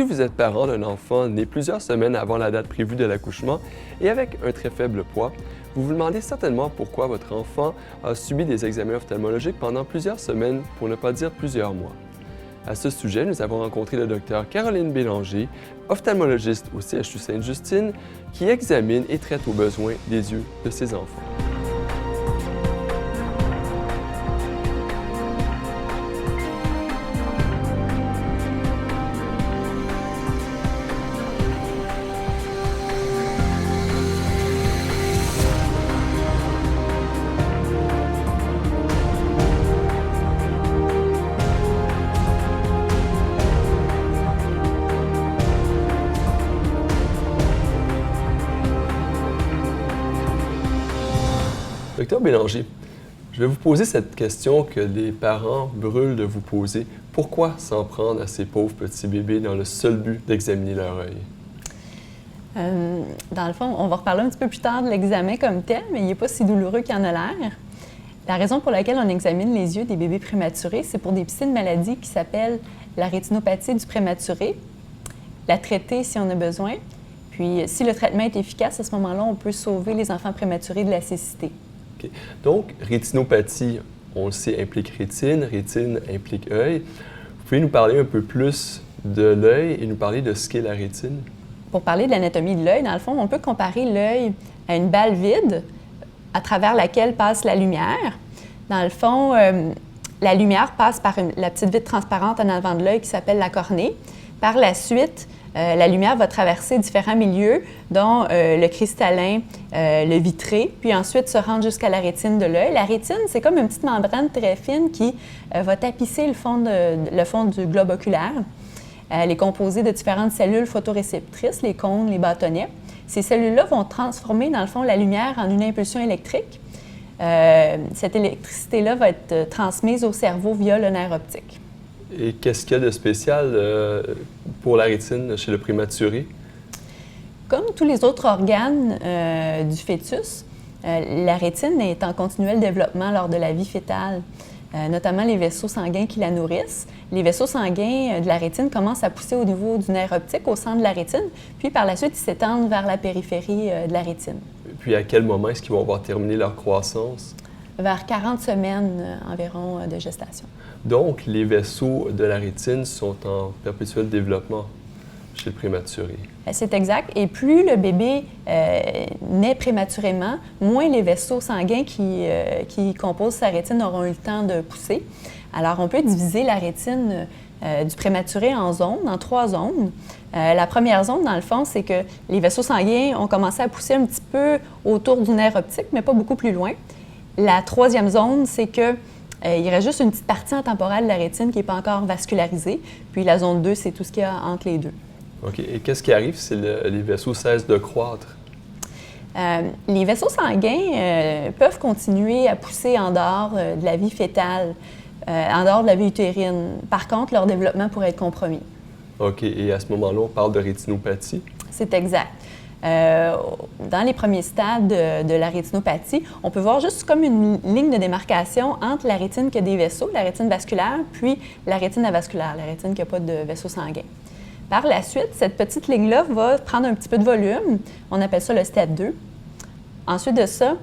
Si vous êtes parent d'un enfant né plusieurs semaines avant la date prévue de l'accouchement et avec un très faible poids, vous vous demandez certainement pourquoi votre enfant a subi des examens ophtalmologiques pendant plusieurs semaines, pour ne pas dire plusieurs mois. À ce sujet, nous avons rencontré le docteur Caroline Bélanger, ophtalmologiste au CHU Sainte-Justine, qui examine et traite aux besoins des yeux de ses enfants. Docteur Bélanger, je vais vous poser cette question que les parents brûlent de vous poser. Pourquoi s'en prendre à ces pauvres petits bébés dans le seul but d'examiner leur œil? Dans le fond, on va reparler un petit peu plus tard de l'examen comme tel, mais il n'est pas si douloureux qu'il en a l'air. La raison pour laquelle on examine les yeux des bébés prématurés, c'est pour des petites maladies qui s'appellent la rétinopathie du prématuré, la traiter si on a besoin, puis si le traitement est efficace, à ce moment-là, on peut sauver les enfants prématurés de la cécité. Okay. Donc, rétinopathie, on le sait, implique rétine implique œil. Vous pouvez nous parler un peu plus de l'œil et nous parler de ce qu'est la rétine? Pour parler de l'anatomie de l'œil, dans le fond, on peut comparer l'œil à une balle vide à travers laquelle passe la lumière. Dans le fond, la lumière passe par la petite vitre transparente en avant de l'œil qui s'appelle la cornée. Par la suite, la lumière va traverser différents milieux, dont le cristallin, le vitré, puis ensuite se rendre jusqu'à la rétine de l'œil. La rétine, c'est comme une petite membrane très fine qui va tapisser le fond du globe oculaire. Elle est composée de différentes cellules photoréceptrices, les cônes, les bâtonnets. Ces cellules-là vont transformer, dans le fond, la lumière en une impulsion électrique. Cette électricité-là va être transmise au cerveau via le nerf optique. Et qu'est-ce qu'il y a de spécial pour la rétine chez le prématuré? Comme tous les autres organes du fœtus, la rétine est en continuel développement lors de la vie fœtale, notamment les vaisseaux sanguins qui la nourrissent. Les vaisseaux sanguins de la rétine commencent à pousser au niveau du nerf optique, au centre de la rétine, puis par la suite, ils s'étendent vers la périphérie de la rétine. Puis à quel moment est-ce qu'ils vont avoir terminé leur croissance? Vers 40 semaines environ de gestation. Donc, les vaisseaux de la rétine sont en perpétuel développement chez le prématuré. C'est exact. Et plus le bébé naît prématurément, moins les vaisseaux sanguins qui composent sa rétine auront eu le temps de pousser. Alors, on peut diviser la rétine du prématuré en zones, en 3 zones. La première zone, dans le fond, c'est que les vaisseaux sanguins ont commencé à pousser un petit peu autour du nerf optique, mais pas beaucoup plus loin. La 3e zone, c'est que il reste juste une petite partie intemporale de la rétine qui n'est pas encore vascularisée. Puis la zone 2, c'est tout ce qu'il y a entre les deux. OK. Et qu'est-ce qui arrive si les vaisseaux cessent de croître? Les vaisseaux sanguins peuvent continuer à pousser en dehors de la vie fœtale, en dehors de la vie utérine. Par contre, leur développement pourrait être compromis. OK. Et à ce moment-là, on parle de rétinopathie? C'est exact. Dans les premiers stades de la rétinopathie, on peut voir juste comme une ligne de démarcation entre la rétine qui a des vaisseaux, la rétine vasculaire, puis la rétine avasculaire, la rétine qui n'a pas de vaisseau sanguin. Par la suite, cette petite ligne-là va prendre un petit peu de volume. On appelle ça le stade 2. Ensuite de ça,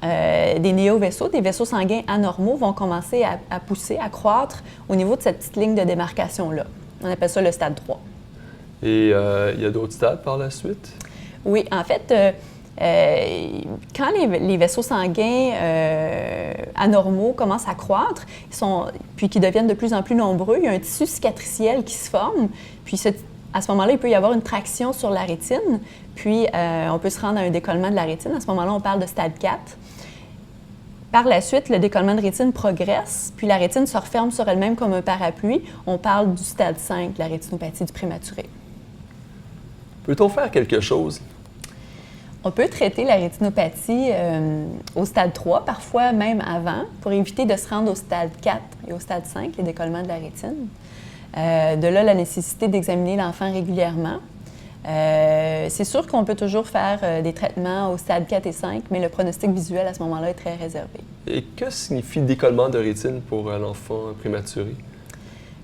des néovaisseaux, des vaisseaux sanguins anormaux vont commencer à pousser, à croître au niveau de cette petite ligne de démarcation-là. On appelle ça le stade 3. Et il y a d'autres stades par la suite? Oui, en fait, quand les vaisseaux sanguins anormaux commencent à croître, puis qu'ils deviennent de plus en plus nombreux, il y a un tissu cicatriciel qui se forme. Puis à ce moment-là, il peut y avoir une traction sur la rétine, puis on peut se rendre à un décollement de la rétine. À ce moment-là, on parle de stade 4. Par la suite, le décollement de rétine progresse, puis la rétine se referme sur elle-même comme un parapluie. On parle du stade 5, la rétinopathie du prématuré. Peut-on faire quelque chose? On peut traiter la rétinopathie au stade 3, parfois même avant, pour éviter de se rendre au stade 4 et au stade 5, les décollements de la rétine. De là, la nécessité d'examiner l'enfant régulièrement. C'est sûr qu'on peut toujours faire des traitements au stade 4 et 5, mais le pronostic visuel à ce moment-là est très réservé. Et que signifie décollement de rétine pour l'enfant prématuré?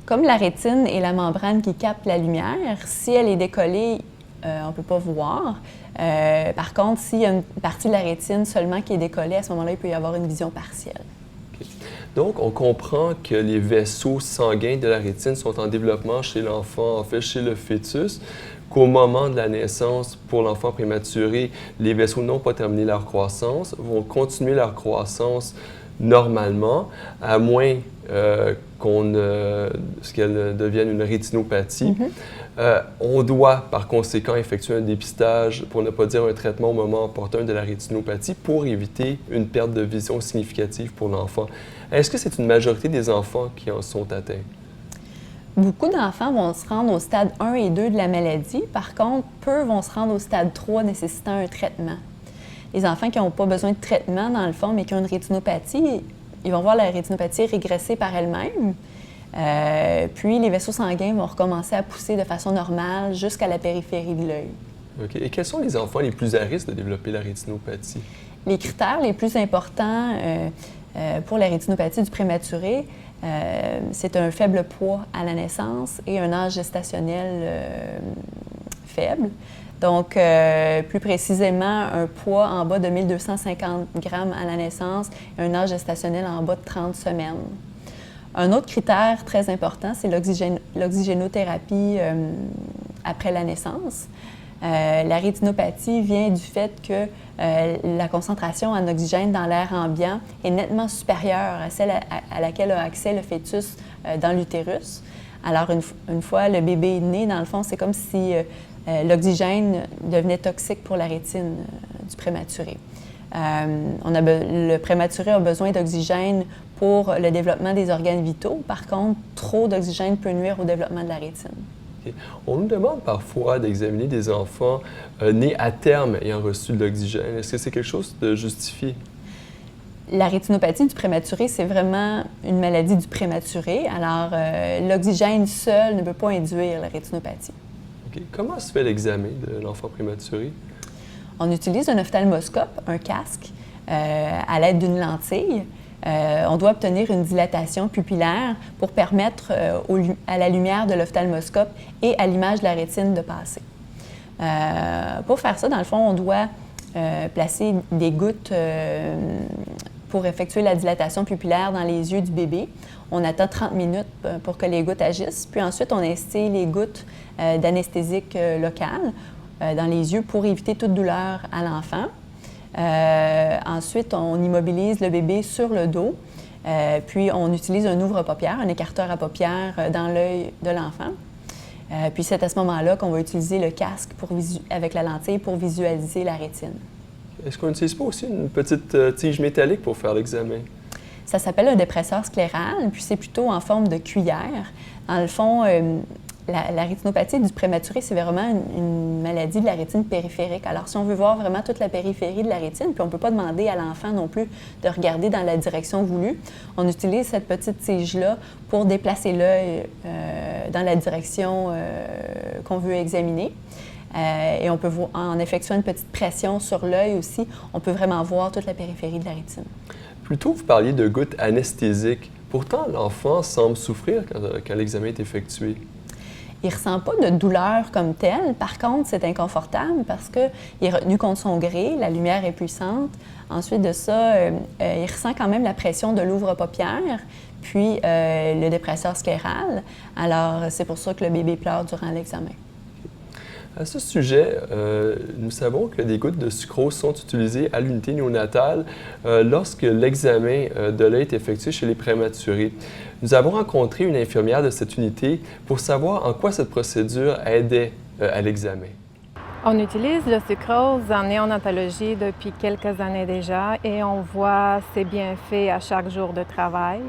Comme la rétine est la membrane qui capte la lumière, si elle est décollée, on ne peut pas voir. Par contre, s'il y a une partie de la rétine seulement qui est décollée, à ce moment-là, il peut y avoir une vision partielle. Okay. Donc, on comprend que les vaisseaux sanguins de la rétine sont en développement chez l'enfant, en fait chez le fœtus, qu'au moment de la naissance, pour l'enfant prématuré, les vaisseaux n'ont pas terminé leur croissance, vont continuer leur croissance normalement, à moins qu'elle devienne une rétinopathie. On doit, par conséquent, effectuer un dépistage, pour ne pas dire un traitement au moment opportun de la rétinopathie, pour éviter une perte de vision significative pour l'enfant. Est-ce que c'est une majorité des enfants qui en sont atteints? Beaucoup d'enfants vont se rendre au stade 1 et 2 de la maladie. Par contre, peu vont se rendre au stade 3 nécessitant un traitement. Les enfants qui n'ont pas besoin de traitement, dans le fond, mais qui ont une rétinopathie, ils vont voir la rétinopathie régresser par elle-même. Puis, les vaisseaux sanguins vont recommencer à pousser de façon normale jusqu'à la périphérie de l'œil. OK. Et quels sont les enfants les plus à risque de développer la rétinopathie? Les critères les plus importants pour la rétinopathie du prématuré, c'est un faible poids à la naissance et un âge gestationnel faible. Donc, plus précisément, un poids en bas de 1250 grammes à la naissance et un âge gestationnel en bas de 30 semaines. Un autre critère très important, c'est l'oxygénothérapie après la naissance. La rétinopathie vient du fait que la concentration en oxygène dans l'air ambiant est nettement supérieure à celle à laquelle a accès le fœtus dans l'utérus. Alors, une fois le bébé né, dans le fond, c'est comme si l'oxygène devenait toxique pour la rétine du prématuré. Le prématuré a besoin d'oxygène pour le développement des organes vitaux. Par contre, trop d'oxygène peut nuire au développement de la rétine. Okay. On nous demande parfois d'examiner des enfants nés à terme ayant reçu de l'oxygène. Est-ce que c'est quelque chose de justifié? La rétinopathie du prématuré, c'est vraiment une maladie du prématuré. Alors, l'oxygène seul ne peut pas induire la rétinopathie. Okay. Comment se fait l'examen de l'enfant prématuré? On utilise un ophtalmoscope, un casque, à l'aide d'une lentille. On doit obtenir une dilatation pupillaire pour permettre à la lumière de l'ophtalmoscope et à l'image de la rétine de passer. Pour faire ça, dans le fond, on doit placer des gouttes pour effectuer la dilatation pupillaire dans les yeux du bébé. On attend 30 minutes pour que les gouttes agissent, puis ensuite on instille les gouttes d'anesthésique locale dans les yeux pour éviter toute douleur à l'enfant. Ensuite, on immobilise le bébé sur le dos, puis on utilise un ouvre-paupières, un écarteur à paupières dans l'œil de l'enfant. Puis c'est à ce moment-là qu'on va utiliser le casque avec la lentille pour visualiser la rétine. Est-ce qu'on n'utilise pas aussi une petite tige métallique pour faire l'examen? Ça s'appelle un dépresseur scléral, puis c'est plutôt en forme de cuillère. Dans le fond, la rétinopathie du prématuré, c'est vraiment une maladie de la rétine périphérique. Alors, si on veut voir vraiment toute la périphérie de la rétine, puis on ne peut pas demander à l'enfant non plus de regarder dans la direction voulue, on utilise cette petite tige-là pour déplacer l'œil dans la direction qu'on veut examiner. Et on peut voir, en effectuant une petite pression sur l'œil aussi, on peut vraiment voir toute la périphérie de la rétine. Plus tôt, vous parliez de gouttes anesthésiques. Pourtant, l'enfant semble souffrir quand l'examen est effectué. Il ne ressent pas de douleur comme telle. Par contre, c'est inconfortable parce qu'il est retenu contre son gré, la lumière est puissante. Ensuite de ça, il ressent quand même la pression de l'ouvre-paupières, puis le dépresseur scléral. Alors, c'est pour ça que le bébé pleure durant l'examen. À ce sujet, nous savons que des gouttes de sucrose sont utilisées à l'unité néonatale lorsque l'examen de l'œil est effectué chez les prématurés. Nous avons rencontré une infirmière de cette unité pour savoir en quoi cette procédure aidait à l'examen. On utilise le sucrose en néonatologie depuis quelques années déjà et on voit ses bienfaits à chaque jour de travail.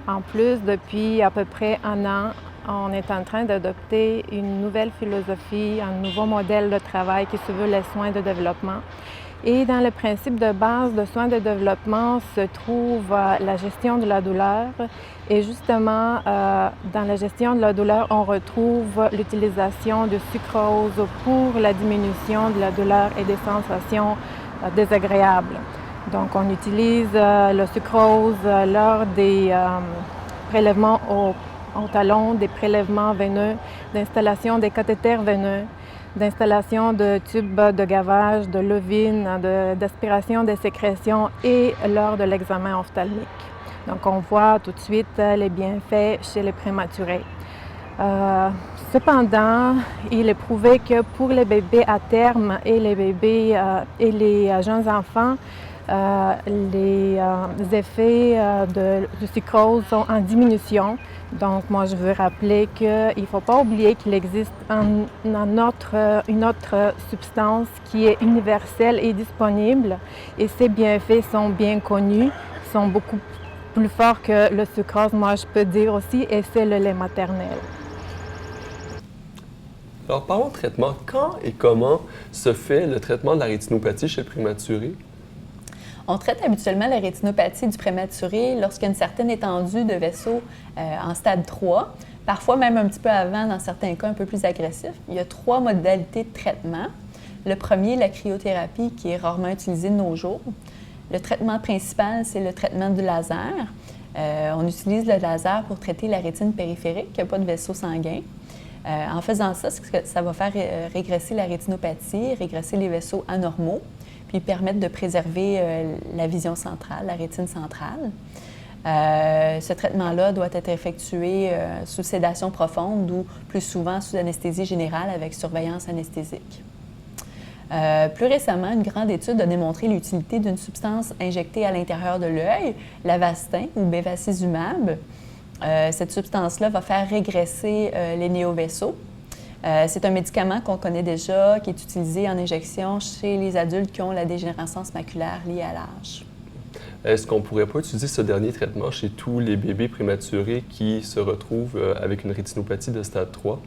En plus, depuis à peu près un an, on est en train d'adopter une nouvelle philosophie, un nouveau modèle de travail qui se veut les soins de développement. Et dans le principe de base de soins de développement se trouve la gestion de la douleur. Et justement, dans la gestion de la douleur, on retrouve l'utilisation de sucrose pour la diminution de la douleur et des sensations désagréables. Donc, on utilise le sucrose lors des prélèvements au au talon, des prélèvements veineux, d'installation des cathéters veineux, d'installation de tubes de gavage, de levine, d'aspiration des sécrétions et lors de l'examen ophtalmique. Donc on voit tout de suite les bienfaits chez les prématurés. Cependant, il est prouvé que pour les bébés à terme et les bébés et les jeunes enfants, les effets de sucrose sont en diminution. Donc, moi, je veux rappeler qu'il ne faut pas oublier qu'il existe une autre substance qui est universelle et disponible. Et ces bienfaits sont bien connus, sont beaucoup plus forts que le sucrose, moi, je peux dire aussi, et c'est le lait maternel. Alors, parlons de traitement. Quand et comment se fait le traitement de la rétinopathie chez le prématuré? On traite habituellement la rétinopathie du prématuré lorsqu'il y a une certaine étendue de vaisseaux en stade 3, parfois même un petit peu avant, dans certains cas un peu plus agressifs. Il y a 3 modalités de traitement. Le premier, la cryothérapie, qui est rarement utilisée de nos jours. Le traitement principal, c'est le traitement du laser. On utilise le laser pour traiter la rétine périphérique, qui n'a pas de vaisseau sanguin. En faisant ça, ça va faire régresser la rétinopathie, régresser les vaisseaux anormaux, puis permettre de préserver la vision centrale, la rétine centrale. Ce traitement-là doit être effectué sous sédation profonde ou plus souvent sous anesthésie générale avec surveillance anesthésique. Plus récemment, une grande étude a démontré l'utilité d'une substance injectée à l'intérieur de l'œil, l'Avastin ou bevacizumab. Cette substance-là va faire régresser les néovaisseaux. C'est un médicament qu'on connaît déjà, qui est utilisé en injection chez les adultes qui ont la dégénérescence maculaire liée à l'âge. Est-ce qu'on ne pourrait pas utiliser ce dernier traitement chez tous les bébés prématurés qui se retrouvent avec une rétinopathie de stade 3?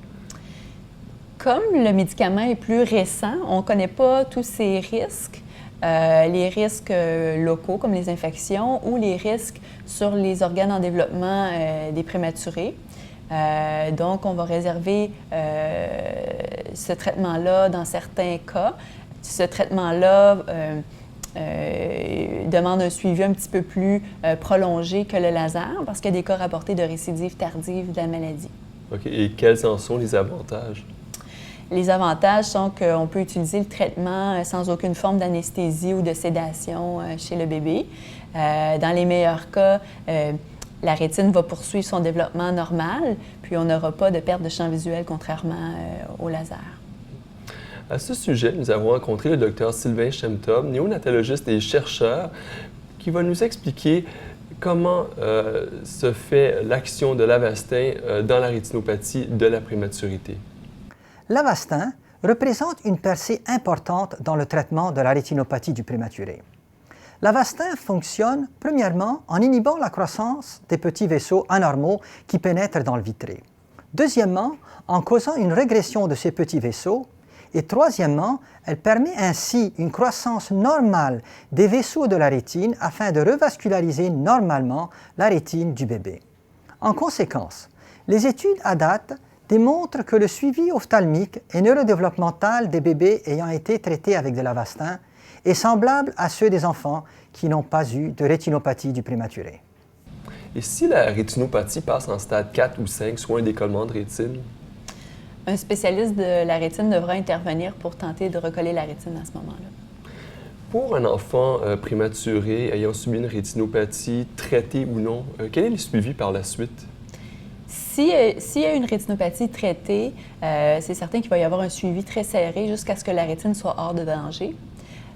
Comme le médicament est plus récent, on ne connaît pas tous ces risques, les risques locaux comme les infections ou les risques sur les organes en développement des prématurés. Donc, on va réserver ce traitement-là dans certains cas. Ce traitement-là demande un suivi un petit peu plus prolongé que le laser parce qu'il y a des cas rapportés de récidive tardive de la maladie. OK. Et quels en sont les avantages? Les avantages sont qu'on peut utiliser le traitement sans aucune forme d'anesthésie ou de sédation chez le bébé. Dans les meilleurs cas, la rétine va poursuivre son développement normal, puis on n'aura pas de perte de champ visuel contrairement au laser. À ce sujet, nous avons rencontré le Dr Sylvain Shemtov, néonatologiste et chercheur, qui va nous expliquer comment se fait l'action de l'Avastin dans la rétinopathie de la prématurité. L'Avastin représente une percée importante dans le traitement de la rétinopathie du prématuré. L'Avastin fonctionne premièrement en inhibant la croissance des petits vaisseaux anormaux qui pénètrent dans le vitré. Deuxièmement, en causant une régression de ces petits vaisseaux. Et troisièmement, elle permet ainsi une croissance normale des vaisseaux de la rétine afin de revasculariser normalement la rétine du bébé. En conséquence, les études à date démontrent que le suivi ophtalmique et neurodéveloppemental des bébés ayant été traités avec de l'Avastin est semblable à ceux des enfants qui n'ont pas eu de rétinopathie du prématuré. Et si la rétinopathie passe en stade 4 ou 5, soit un décollement de rétine? Un spécialiste de la rétine devra intervenir pour tenter de recoller la rétine à ce moment-là. Pour un enfant prématuré ayant subi une rétinopathie, traitée ou non, quel est le suivi par la suite? S'il y a une rétinopathie traitée, c'est certain qu'il va y avoir un suivi très serré jusqu'à ce que la rétine soit hors de danger.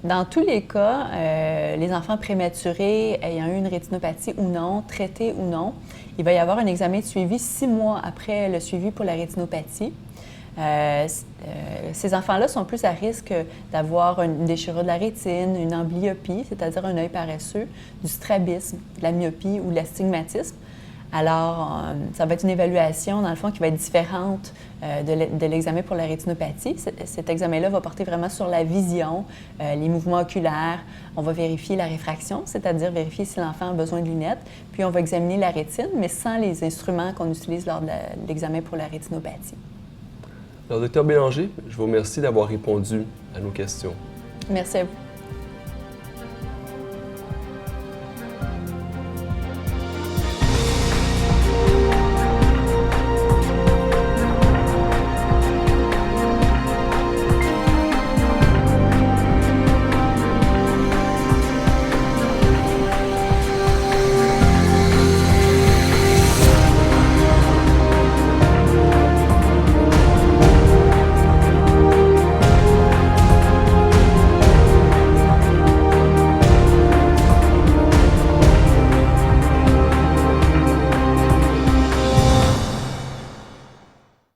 Dans tous les cas, les enfants prématurés ayant eu une rétinopathie ou non, traités ou non, il va y avoir un examen de suivi 6 mois après le suivi pour la rétinopathie. Ces enfants-là sont plus à risque d'avoir une déchirure de la rétine, une amblyopie, c'est-à-dire un œil paresseux, du strabisme, de la myopie ou de l'astigmatisme. Alors, ça va être une évaluation, dans le fond, qui va être différente de l'examen pour la rétinopathie. Cet examen-là va porter vraiment sur la vision, les mouvements oculaires. On va vérifier la réfraction, c'est-à-dire vérifier si l'enfant a besoin de lunettes. Puis, on va examiner la rétine, mais sans les instruments qu'on utilise lors de l'examen pour la rétinopathie. Alors, Dr Bélanger, je vous remercie d'avoir répondu à nos questions. Merci à vous.